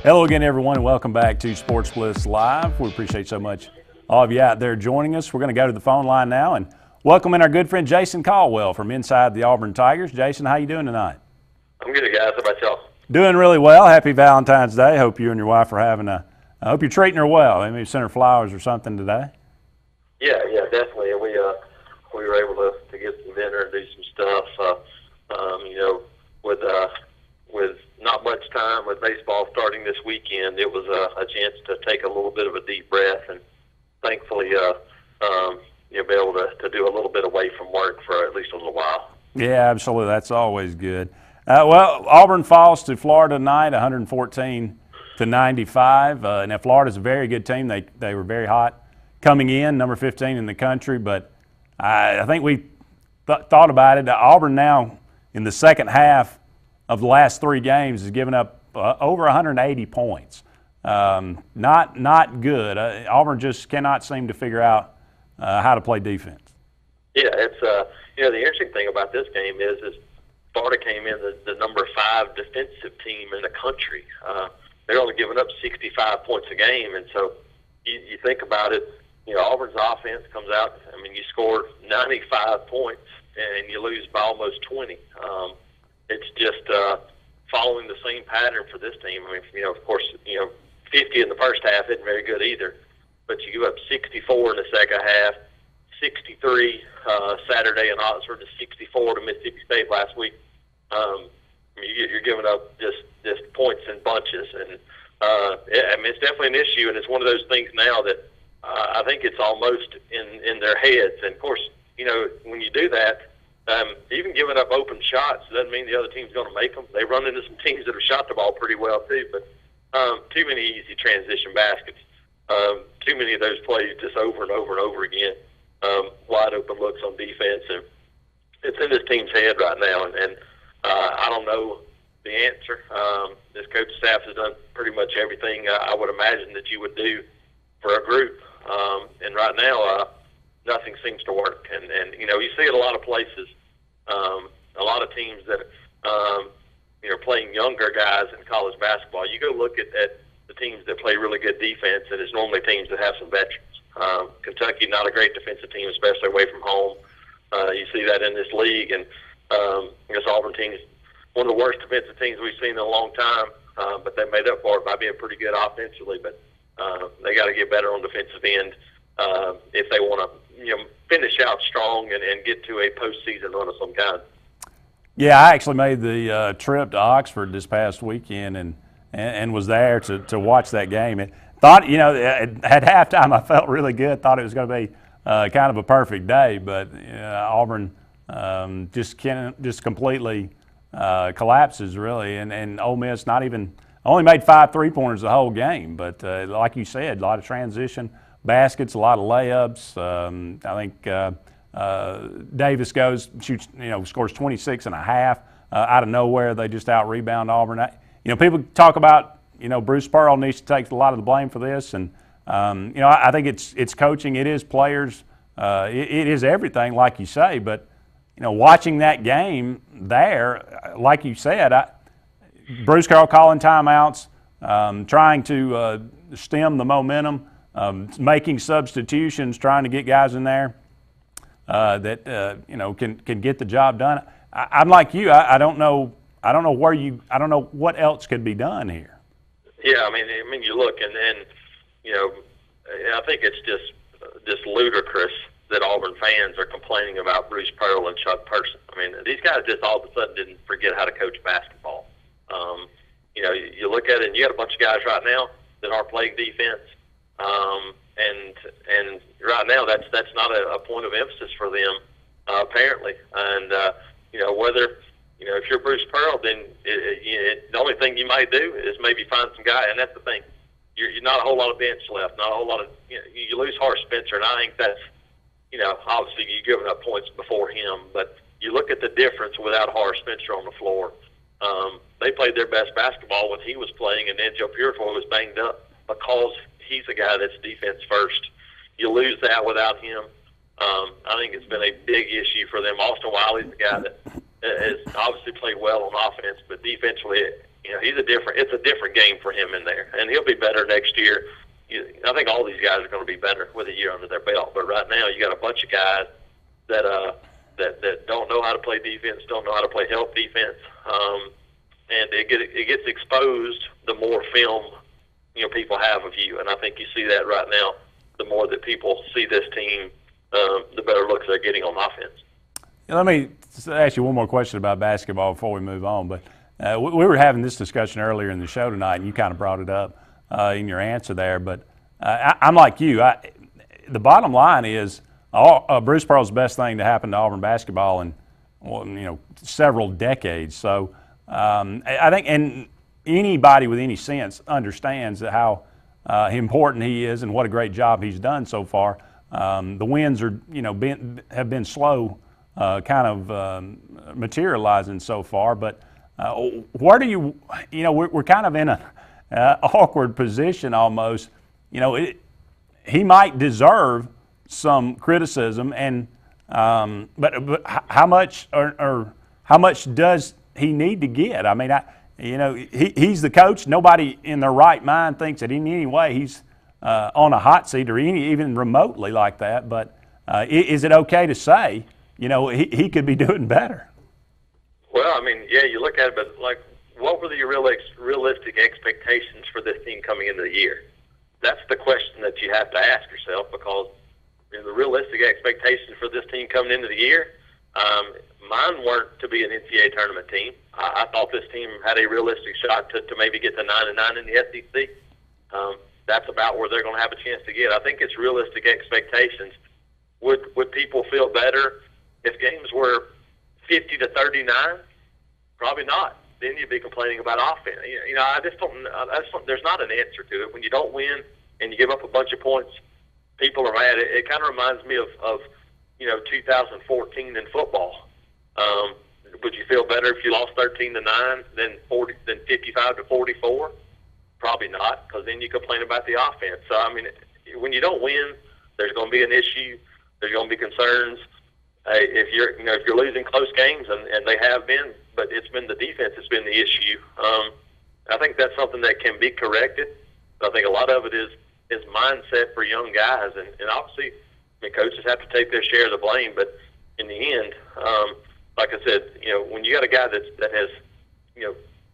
Hello again, everyone, and welcome back to Sports Bliss Live. We appreciate so much all of you out there joining us. We're going to go to the phone line now and welcome in our good friend Jason Caldwell from Inside the Auburn Tigers. Jason, how you doing tonight? I'm good, guys. How about y'all? Doing really well. Happy Valentine's Day. Hope you and your wife are having I hope you're treating her well. Maybe send her flowers or something today. Yeah, definitely. We were able to get some dinner and do some stuff. With not much time with baseball starting this weekend, it was a chance to take a little bit of a deep breath and thankfully be able to do a little bit away from work for at least a little while. Yeah, absolutely. That's always good. Well, Auburn falls to Florida tonight, 114-95. Now, Florida's a very good team. They were very hot coming in, number 15 in the country. But I think we thought about it. Auburn now in the second half of the last three games has given up over 180 points. Not good. Auburn just cannot seem to figure out how to play defense. Yeah, it's the interesting thing about this game is Florida came in the number 5 defensive team in the country. They're only giving up 65 points a game, and so you think about it. Auburn's offense comes out. I mean, you scored 95 points and you lose by almost 20. It's just following the same pattern for this team. I mean, of course, 50 in the first half isn't very good either, but you give up 64 in the second half, 63 Saturday in Oxford, to 64 to Mississippi State last week. You're giving up just points in bunches, and it's definitely an issue, and it's one of those things now that I think it's almost in their heads. And of course, when you do that, even giving up open shots doesn't mean the other team's going to make them. They run into some teams that have shot the ball pretty well too, but too many easy transition baskets, too many of those plays just over and over and over again, wide open looks on defense, and it's in this team's head right now. And I don't know the answer. This coaching staff has done pretty much everything I would imagine that you would do for a group, and right now nothing seems to work. And you see it a lot of places, a lot of teams that playing younger guys in college basketball. You go look at the teams that play really good defense, and it's normally teams that have some veterans. Kentucky, not a great defensive team, especially away from home. You see that in this league, and this Auburn team is one of the worst defensive teams we've seen in a long time, but they made up for it by being pretty good offensively. But they got to get better on defensive end if they want to finish out strong and get to a postseason run of some kind. Yeah, I actually made the trip to Oxford this past weekend and was there to watch that game. And thought, at halftime I felt really good. Thought it was going to be kind of a perfect day, but Auburn just completely collapses really. And Ole Miss only made 5 3-pointers the whole game. But like you said, a lot of transition baskets, a lot of layups. I think Davis scores 26 and a half out of nowhere. They just out-rebound Auburn. People talk about, Bruce Pearl needs to take a lot of the blame for this. And, I think it's coaching. It is players. It is everything, like you say. But, watching that game there, like you said, Bruce Pearl calling timeouts, trying to stem the momentum, making substitutions, trying to get guys in there that can get the job done. I'm like you. I don't know what else could be done here. Yeah, I mean, you look and I think it's just ludicrous that Auburn fans are complaining about Bruce Pearl and Chuck Person. I mean, these guys just all of a sudden didn't forget how to coach basketball. You look at it, and you got a bunch of guys right now that aren't playing defense. And right now that's not a point of emphasis for them, apparently. And whether if you're Bruce Pearl, then the only thing you might do is maybe find some guy. And that's the thing, you're not a whole lot of bench left, not a whole lot of you lose Horace Spencer, and I think that's obviously you're giving up points before him, but you look at the difference without Horace Spencer on the floor. They played their best basketball when he was playing, and then Joe Purifoy was banged up because he's a guy that's defense first. You lose that without him. I think it's been a big issue for them. Austin Wiley's the guy that has obviously played well on offense, but defensively, He's it's a different game for him in there, and he'll be better next year. I think all these guys are going to be better with a year under their belt. But right now, you got a bunch of guys that that don't know how to play defense, don't know how to play help defense, and it gets exposed the more film people have of you. And I think you see that right now. The more that people see this team, the better looks they're getting on offense. Let me ask you one more question about basketball before we move on. But we were having this discussion earlier in the show tonight, and you kind of brought it up in your answer there. But I'm like you. The bottom line is Bruce Pearl's best thing to happen to Auburn basketball in several decades. So I think, and anybody with any sense understands how important he is and what a great job he's done so far. The wins are have been slow, kind of materializing so far. But where do we're kind of in a awkward position almost. He might deserve some criticism, and but how much or how much does he need to get? I mean, he's the coach. Nobody in their right mind thinks that in any way he's on a hot seat or even remotely like that. But is it okay to say, he could be doing better? Well, I mean, yeah, you look at it, but what were the realistic expectations for this team coming into the year? That's the question that you have to ask yourself, because the realistic expectations for this team coming into the year, mine weren't to be an NCAA tournament team. I thought this team had a realistic shot to maybe get to 9-9 in the SEC. That's about where they're going to have a chance to get. I think it's realistic expectations. Would people feel better if games were 50-39? Probably not. Then you'd be complaining about offense. I just don't. There's not an answer to it. When you don't win and you give up a bunch of points, people are mad. It kind of reminds me of 2014 in football. Would you feel better if you lost 13-9 than 55-44? Probably not, because then you complain about the offense. So I mean, when you don't win, there's going to be an issue. There's going to be concerns. If you're losing close games, and they have been, but it's been the defense that's been the issue. I think that's something that can be corrected. I think a lot of it is mindset for young guys, and obviously, coaches have to take their share of the blame. But in the end, like I said, when you got a guy that has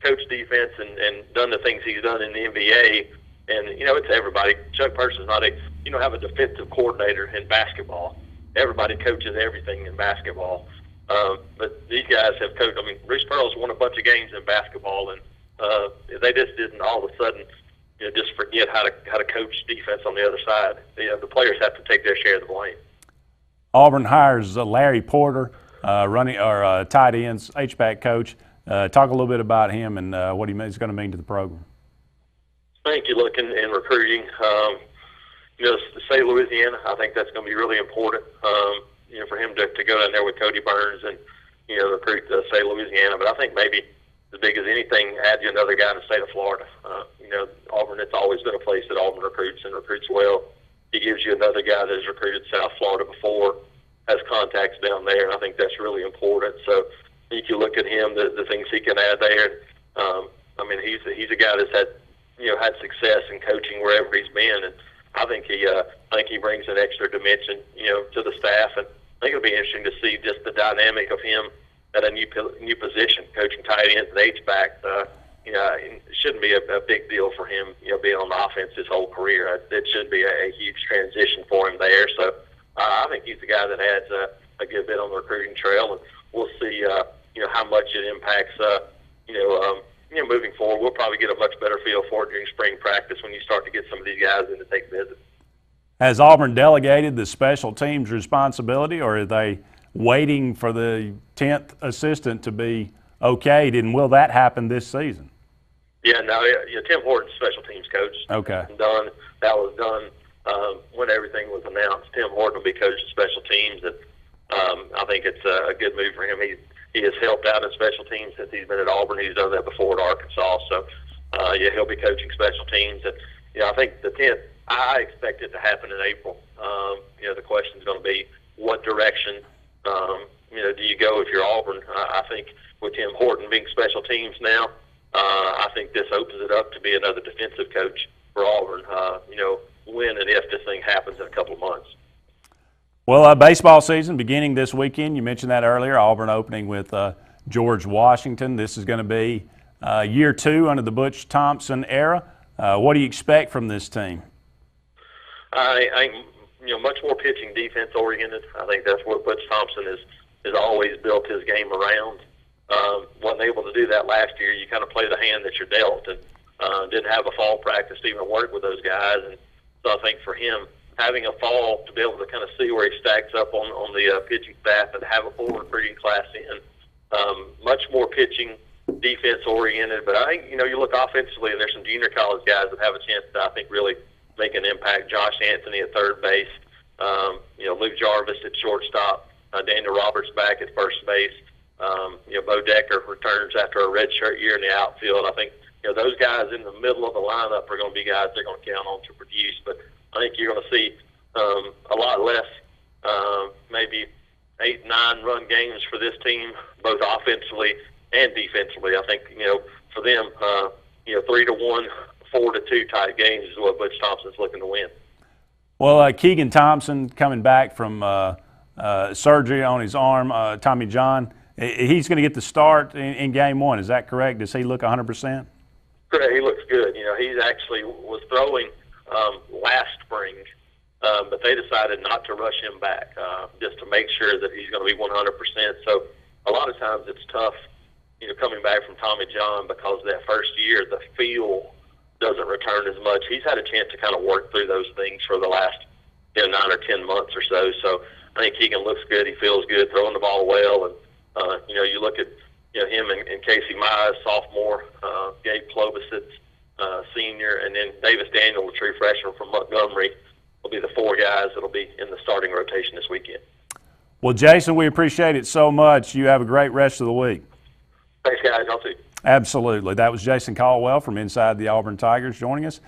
coached defense and done the things he's done in the NBA, and it's everybody. Chuck Person's not you don't have a defensive coordinator in basketball. Everybody coaches everything in basketball. But these guys have coached. I mean, Bruce Pearl's won a bunch of games in basketball, and they just didn't all of a sudden just forget how to coach defense on the other side. The players have to take their share of the blame. Auburn hires Larry Porter, tight ends H-back coach. Talk a little bit about him and what he's going to mean to the program. I think you look in recruiting. Say Louisiana, I think that's going to be really important. For him to go down there with Cody Burns and recruit say Louisiana. But I think maybe as big as anything, add you another guy in the state of Florida. Auburn, it's always been a place that Auburn recruits and recruits well. He gives you another guy that has recruited South Florida before, has contacts down there, and I think that's really important. So if you look at him, the things he can add there. I mean, he's a guy that's had success in coaching wherever he's been, and I think he brings an extra dimension to the staff, and I think it'll be interesting to see just the dynamic of him at a new position, coaching tight ends and H-back. It shouldn't be a big deal for him, being on the offense his whole career. It should be a huge transition for him there. So I think he's the guy that adds a good bit on the recruiting trail, and we'll see, how much it impacts, moving forward. We'll probably get a much better feel for it during spring practice when you start to get some of these guys in to take visits. Has Auburn delegated the special teams responsibility, or are they waiting for the 10th assistant to be okayed, and will that happen this season? Yeah, no, Tim Horton's special teams coach. Okay. That was done when everything was announced. Tim Horton will be coaching special teams, and I think it's a good move for him. He has helped out in special teams since he's been at Auburn. He's done that before at Arkansas. So, he'll be coaching special teams. And, I think the 10th, I expect it to happen in April. The question is going to be what direction, do you go if you're Auburn? I think with Tim Horton being special teams now, I think this opens it up to be another defensive coach for Auburn, when and if this thing happens in a couple of months. Well, baseball season beginning this weekend. You mentioned that earlier. Auburn opening with George Washington. This is going to be year 2 under the Butch Thompson era. What do you expect from this team? I'm much more pitching defense oriented. I think that's what Butch Thompson has always built his game around. Wasn't able to do that last year. You kind of play the hand that you're dealt, and didn't have a fall practice to even work with those guys. And so I think for him, having a fall to be able to kind of see where he stacks up on the pitching staff and have a forward breeding class in, much more pitching defense oriented. But I think you look offensively, and there's some junior college guys that have a chance to I think really make an impact. Josh Anthony at third base, Luke Jarvis at shortstop, Daniel Roberts back at first base. Bo Decker returns after a redshirt year in the outfield. I think those guys in the middle of the lineup are going to be guys they're going to count on to produce. But I think you're going to see a lot less, maybe 8-9 run games for this team, both offensively and defensively. I think for them, 3-1, 4-2 type games is what Butch Thompson's looking to win. Well, Keegan Thompson coming back from surgery on his arm, Tommy John. He's going to get the start in game 1. Is that correct? Does he look 100%? Correct. He looks good. He actually was throwing last spring, but they decided not to rush him back just to make sure that he's going to be 100%. So a lot of times it's tough, coming back from Tommy John because that first year the feel doesn't return as much. He's had a chance to kind of work through those things for the last 9 or 10 months or so. So I think Keegan looks good. He feels good throwing the ball well, and you look at him and Casey Mize, sophomore, Gabe Klobasitz, senior, and then Davis Daniel, the true freshman from Montgomery, will be the 4 guys that will be in the starting rotation this weekend. Well, Jason, we appreciate it so much. You have a great rest of the week. Thanks, guys. Y'all too. Absolutely. That was Jason Caldwell from Inside the Auburn Tigers joining us.